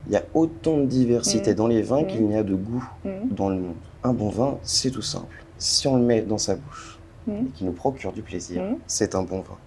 Il y a autant de diversité dans les vins qu'il n'y a de goût dans le monde. Un bon vin, c'est tout simple. Si on le met dans sa bouche et qu'il nous procure du plaisir, c'est un bon vin.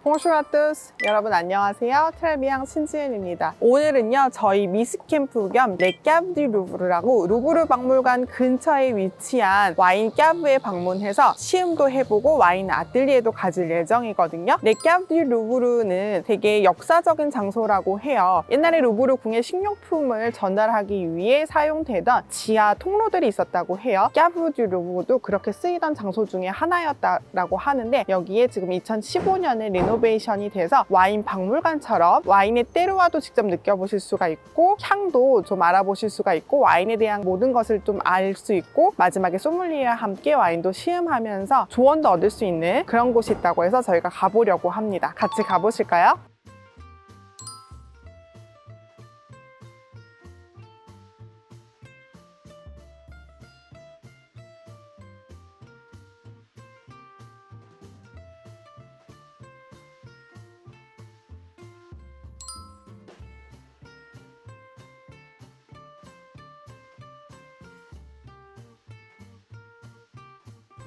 Bonjour à tous. 여러분 안녕하세요. 트레비앙 신지은입니다. 오늘은요 저희 미스캠프 겸 레까브 디 루브르라고 루브르 박물관 근처에 위치한 와인 까브에 방문해서 시음도 해보고 와인 아틀리에도 가질 예정이거든요. 레까브 디 루브르는 되게 역사적인 장소라고 해요. 옛날에 루브르 궁의 식료품을 전달하기 위해 사용되던 지하 통로들이 있었다고 해요. 까브 디 루브르도 그렇게 쓰이던 장소 중에 하나였다고 하는데 여기에 지금 2015년에 리노베이션이 돼서 와인 박물관처럼 와인의 때로와도 직접 느껴보실 수가 있고 향도 좀 알아보실 수가 있고 와인에 대한 모든 것을 좀 알 수 있고 마지막에 소믈리에와 함께 와인도 시음하면서 조언도 얻을 수 있는 그런 곳이 있다고 해서 저희가 가보려고 합니다. 같이 가보실까요?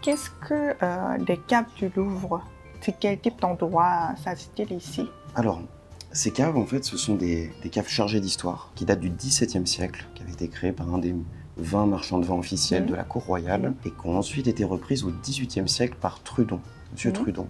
Qu'est-ce que les caves du Louvre? De quel type d'endroit s'agit-il ici? Alors, ces caves, en fait, ce sont des caves chargées d'histoire qui datent du XVIIe siècle, qui avaient été créées par un des 20 marchands de vin officiels de la cour royale et qui ont ensuite été reprises au XVIIIe siècle par Trudon, Monsieur Trudon,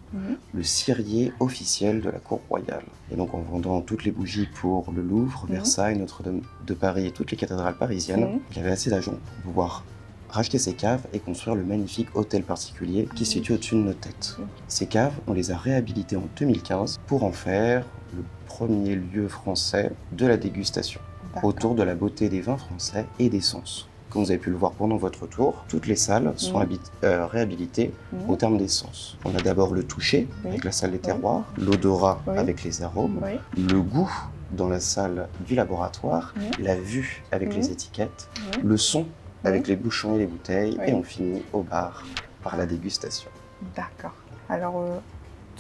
le cirier officiel de la cour royale. Et donc, en vendant toutes les bougies pour le Louvre, Versailles, Notre-Dame de Paris et toutes les cathédrales parisiennes, il y avait assez d'argent pour pouvoir racheter ces caves et construire le magnifique hôtel particulier qui se situe au-dessus de nos têtes. Ces caves, on les a réhabilitées en 2015 pour en faire le premier lieu français de la dégustation, autour de la beauté des vins français et des sens. Comme vous avez pu le voir pendant votre tour, toutes les salles sont réhabilitées au terme des sens. On a d'abord le toucher, avec la salle des terroirs, l'odorat avec les arômes, le goût dans la salle du laboratoire, la vue avec les étiquettes, le son avec les bouchons et les bouteilles, et on finit au bar par la dégustation. D'accord. Alors,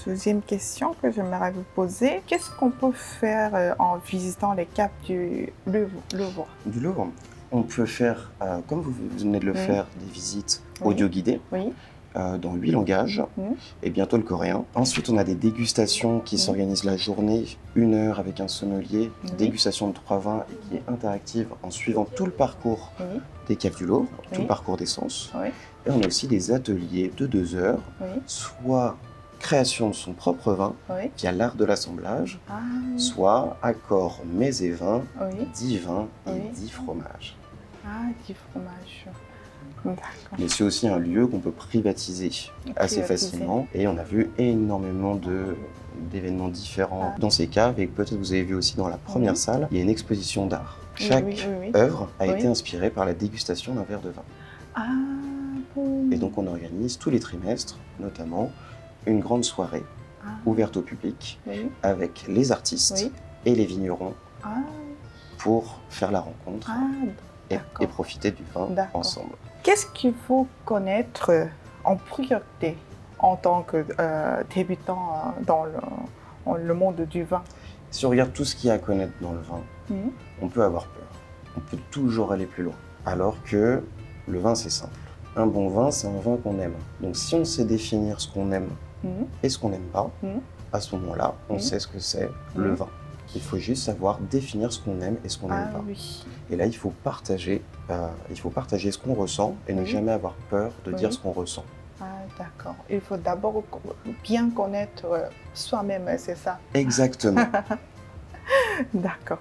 deuxième question que j'aimerais vous poser, qu'est-ce qu'on peut faire en visitant les caves du Louvre? Du Louvre, on peut faire, comme vous venez de le faire, des visites audio guidées. Dans 8 langages et bientôt le coréen. Ensuite, on a des dégustations qui s'organisent la journée, 1 heure avec un sommelier, dégustation de 3 vins et qui est interactive en suivant tout le parcours des caves du Louvre, tout le parcours des sens. Et on a aussi des ateliers de 2 heures, soit création de son propre vin via l'art de l'assemblage, soit accord mets et vins, 10 vins et 10 fromages. Ah, 10 fromages. Mais c'est aussi un lieu qu'on peut privatiser assez facilement. Et on a vu énormément d'événements différents dans ces caves. Et peut-être vous avez vu aussi dans la première salle, il y a une exposition d'art. Chaque œuvre a été inspirée par la dégustation d'un verre de vin. Et donc on organise tous les trimestres, notamment, une grande soirée ouverte au public avec les artistes et les vignerons pour faire la rencontre et profiter du vin ensemble. Qu'est-ce qu'il faut connaître en priorité en tant que débutant dans le monde du vin? Si on regarde tout ce qu'il y a à connaître dans le vin, on peut avoir peur. On peut toujours aller plus loin. Alors que le vin, c'est simple. Un bon vin, c'est un vin qu'on aime. Donc si on sait définir ce qu'on aime et ce qu'on n'aime pas, à ce moment-là, on sait ce que c'est le vin. Il faut juste savoir définir ce qu'on aime et ce qu'on n'aime pas. Et là, il faut partager ce qu'on ressent et ne jamais avoir peur de dire ce qu'on ressent. Ah, d'accord. Il faut d'abord bien connaître soi-même, c'est ça? Exactement. D'accord.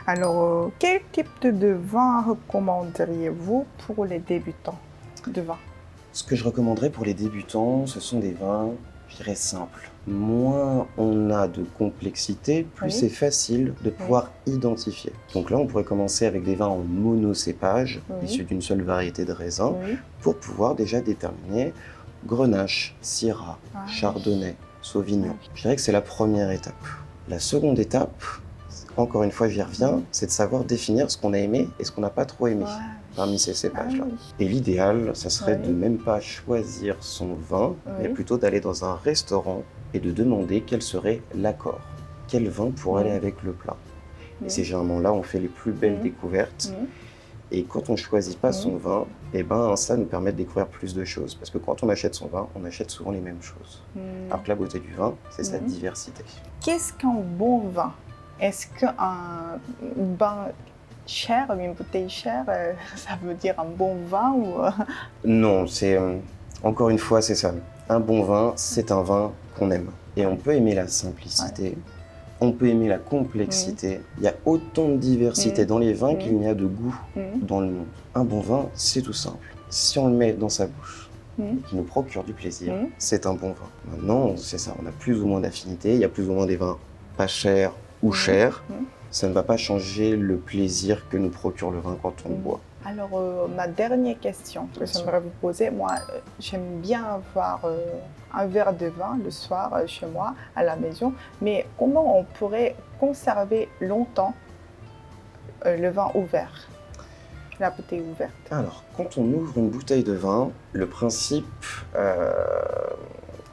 Alors, quel type de vin recommanderiez-vous pour les débutants de vin? Ce que je recommanderais pour les débutants, ce sont des vins, je dirais, simples. Moins on a de complexité, plus c'est facile de pouvoir identifier. Donc là, on pourrait commencer avec des vins en monocépage, issus d'une seule variété de raisin, pour pouvoir déjà déterminer Grenache, Syrah, Chardonnay, Sauvignon. Je dirais que c'est la première étape. La seconde étape, encore une fois, j'y reviens, c'est de savoir définir ce qu'on a aimé et ce qu'on n'a pas trop aimé parmi ces cépages-là. Et l'idéal, ça serait de même pas choisir son vin, mais plutôt d'aller dans un restaurant et de demander quel serait l'accord. Quel vin pourrait aller avec le plat. Et c'est généralement là où on fait les plus belles découvertes. Et quand on ne choisit pas son vin, eh ben, ça nous permet de découvrir plus de choses. Parce que quand on achète son vin, on achète souvent les mêmes choses. Alors que la beauté du vin, c'est sa diversité. Qu'est-ce qu'un bon vin? Est-ce qu'un vin cher, une bouteille chère, ça veut dire un bon vin ou... Non, c'est encore une fois, c'est ça. Un bon vin, c'est un vin qu'on aime. Et on peut aimer la simplicité, on peut aimer la complexité. Il y a autant de diversité dans les vins qu'il y a de goût dans le monde. Un bon vin, c'est tout simple. Si on le met dans sa bouche, qui nous procure du plaisir, c'est un bon vin. Maintenant, c'est ça, on a plus ou moins d'affinités, il y a plus ou moins des vins pas chers ou chers. Ça ne va pas changer le plaisir que nous procure le vin quand on le boit. Alors, ma dernière question que j'aimerais vous poser, moi, j'aime bien avoir un verre de vin le soir chez moi, à la maison, mais comment on pourrait conserver longtemps le vin ouvert, la bouteille ouverte? Alors, quand on ouvre une bouteille de vin, le principe,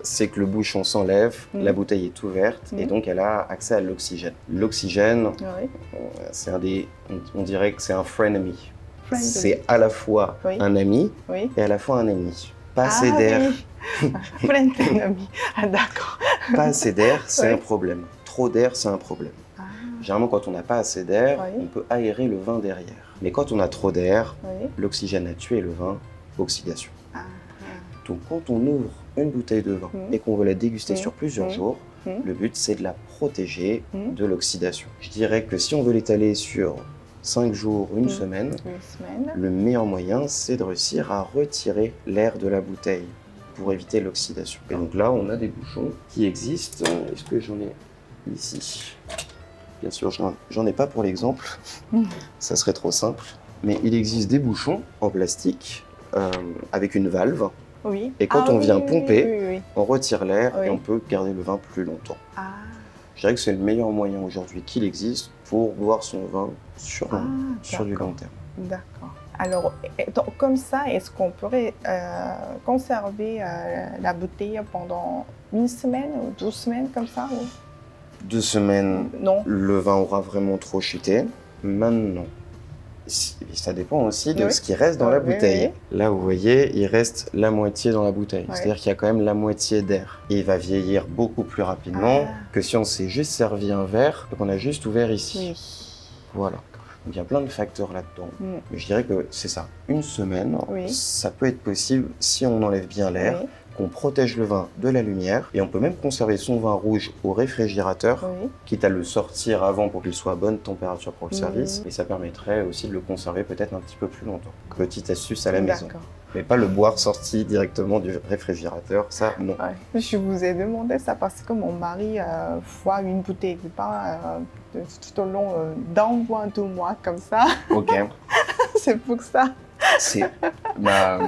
c'est que le bouchon s'enlève, la bouteille est ouverte et donc elle a accès à l'oxygène. L'oxygène, c'est on dirait que c'est un frenemy. C'est à la fois un ami et à la fois un ennemi. Pas assez d'air. Frenemy, d'accord. Pas assez d'air, c'est un problème. Trop d'air, c'est un problème. Généralement, quand on n'a pas assez d'air, on peut aérer le vin derrière. Mais quand on a trop d'air, l'oxygène a tué le vin, oxydation. Donc quand on ouvre une bouteille de vin et qu'on veut la déguster sur plusieurs jours, le but c'est de la protéger de l'oxydation. Je dirais que si on veut l'étaler sur 5 jours, une semaine, le meilleur moyen c'est de réussir à retirer l'air de la bouteille pour éviter l'oxydation. Et donc là on a des bouchons qui existent. Est-ce que j'en ai ici? Bien sûr, j'en ai pas pour l'exemple, ça serait trop simple. Mais il existe des bouchons en plastique avec une valve. Et quand on vient pomper, on retire l'air et on peut garder le vin plus longtemps. Je dirais que c'est le meilleur moyen aujourd'hui qu'il existe pour boire son vin sur du long terme. D'accord. Alors, donc, comme ça, est-ce qu'on pourrait conserver la bouteille pendant une semaine ou 12 semaines comme ça 2 semaines, non. Le vin aura vraiment trop chuté. Maintenant, ça dépend aussi de ce qui reste dans la bouteille. Là, vous voyez, il reste la moitié dans la bouteille. C'est-à-dire qu'il y a quand même la moitié d'air. Et il va vieillir beaucoup plus rapidement que si on s'est juste servi un verre et qu'on a juste ouvert ici. Voilà. Donc, il y a plein de facteurs là-dedans. Mais je dirais que c'est ça. Une semaine, ça peut être possible si on enlève bien l'air, qu'on protège le vin de la lumière. Et on peut même conserver son vin rouge au réfrigérateur, quitte à le sortir avant pour qu'il soit à bonne température pour le service. Et ça permettrait aussi de le conserver peut-être un petit peu plus longtemps. Petite astuce à la maison. Mais pas le boire sorti directement du réfrigérateur, ça non. Je vous ai demandé ça parce que mon mari voit une bouteille de vin tout au long d'un mois, 2 mois comme ça. Ok. C'est pour ça. C'est ma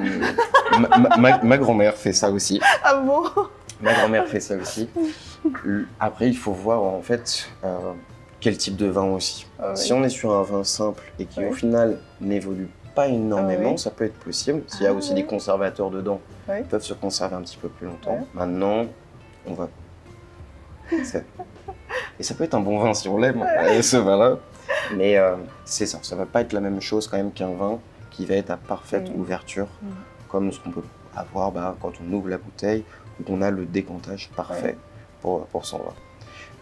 grand-mère fait ça aussi. Ah bon? Ma grand-mère fait ça aussi. Après, il faut voir en fait quel type de vin aussi. Si on est sur un vin simple et qui au final n'évolue pas énormément, ça peut être possible. S'il y a aussi des conservateurs dedans, ils peuvent se conserver un petit peu plus longtemps. Maintenant, on va... Et ça peut être un bon vin si on l'aime, ce vin-là. Mais c'est ça, ça va pas être la même chose quand même qu'un vin qui va être à parfaite ouverture, comme ce qu'on peut avoir quand on ouvre la bouteille ou qu'on a le décantage parfait pour son vin.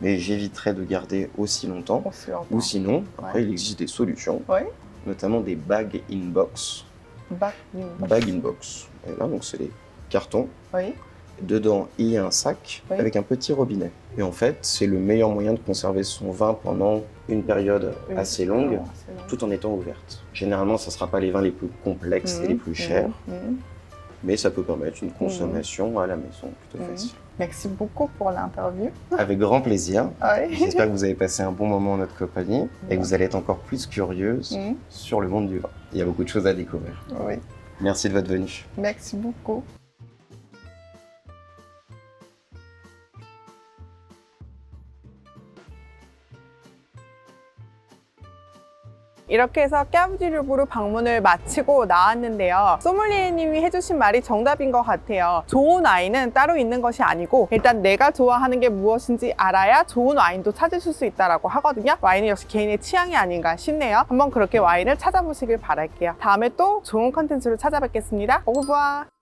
Mais j'éviterais de garder aussi longtemps. Ou sinon, après il existe des solutions, notamment des bag in box. Bag in box. Et là, donc c'est des cartons. Dedans, il y a un sac avec un petit robinet. Et en fait, c'est le meilleur moyen de conserver son vin pendant une période assez longue, tout en étant ouverte. Généralement, ça ne sera pas les vins les plus complexes et les plus chers, mais ça peut permettre une consommation à la maison plutôt facile. Merci beaucoup pour l'interview. Avec grand plaisir. J'espère que vous avez passé un bon moment en notre compagnie et que vous allez être encore plus curieuse sur le monde du vin. Il y a beaucoup de choses à découvrir. Merci de votre venue. Merci beaucoup. 이렇게 해서 까브디 루브르 방문을 마치고 나왔는데요. 소믈리에님이 해주신 말이 정답인 것 같아요. 좋은 와인은 따로 있는 것이 아니고 일단 내가 좋아하는 게 무엇인지 알아야 좋은 와인도 찾으실 수 있다고 하거든요. 와인은 역시 개인의 취향이 아닌가 싶네요. 한번 그렇게 와인을 찾아보시길 바랄게요. 다음에 또 좋은 컨텐츠로 찾아뵙겠습니다. 오브부아.